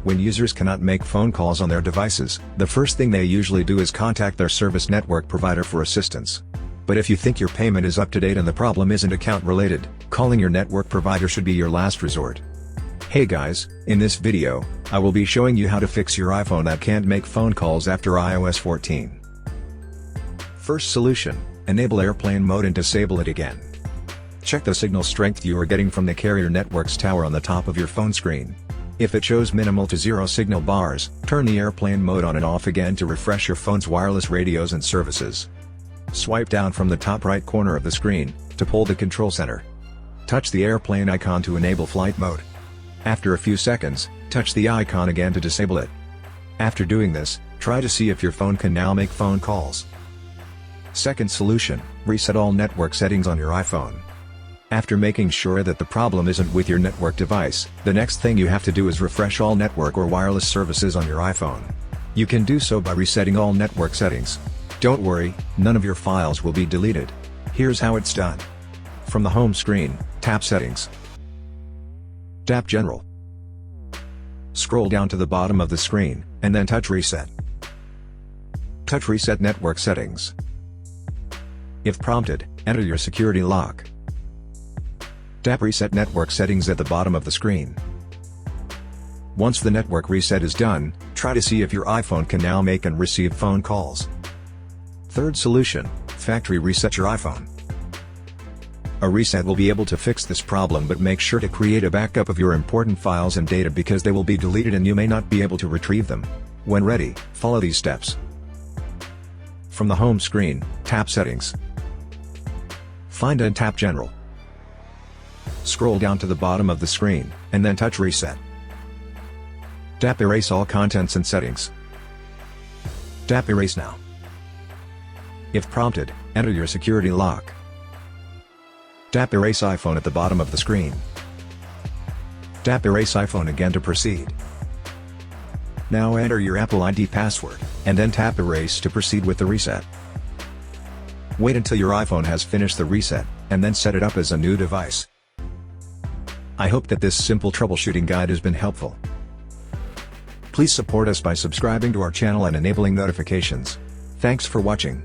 When users cannot make phone calls on their devices, the first thing they usually do is contact their service network provider for assistance. But if you think your payment is up to date and the problem isn't account related, calling your network provider should be your last resort. Hey guys, in this video, I will be showing you how to fix your iPhone that can't make phone calls after iOS 14. First solution, enable airplane mode and disable it again. Check the signal strength you are getting from the carrier network's tower on the top of your phone screen. If it shows minimal to zero signal bars, turn the airplane mode on and off again to refresh your phone's wireless radios and services. Swipe down from the top right corner of the screen, to pull the control center. Touch the airplane icon to enable flight mode. After a few seconds, touch the icon again to disable it. After doing this, try to see if your phone can now make phone calls. Second solution, reset all network settings on your iPhone. After making sure that the problem isn't with your network device, the next thing you have to do is refresh all network or wireless services on your iPhone. You can do so by resetting all network settings. Don't worry, none of your files will be deleted. Here's how it's done. From the home screen, tap Settings. Tap General. Scroll down to the bottom of the screen, and then touch Reset. Touch Reset Network Settings. If prompted, enter your security lock. Tap Reset Network Settings at the bottom of the screen. Once the network reset is done, try to see if your iPhone can now make and receive phone calls. Third solution, factory reset your iPhone. A reset will be able to fix this problem, but make sure to create a backup of your important files and data because they will be deleted and you may not be able to retrieve them. When ready, follow these steps. From the home screen, tap Settings. Find and tap General. Scroll down to the bottom of the screen, and then touch Reset. Tap Erase all contents and settings. Tap Erase now. If prompted, enter your security lock. Tap Erase iPhone at the bottom of the screen. Tap Erase iPhone again to proceed. Now enter your Apple ID password, and then tap Erase to proceed with the reset. Wait until your iPhone has finished the reset, and then set it up as a new device. I hope that this simple troubleshooting guide has been helpful. Please support us by subscribing to our channel and enabling notifications. Thanks for watching.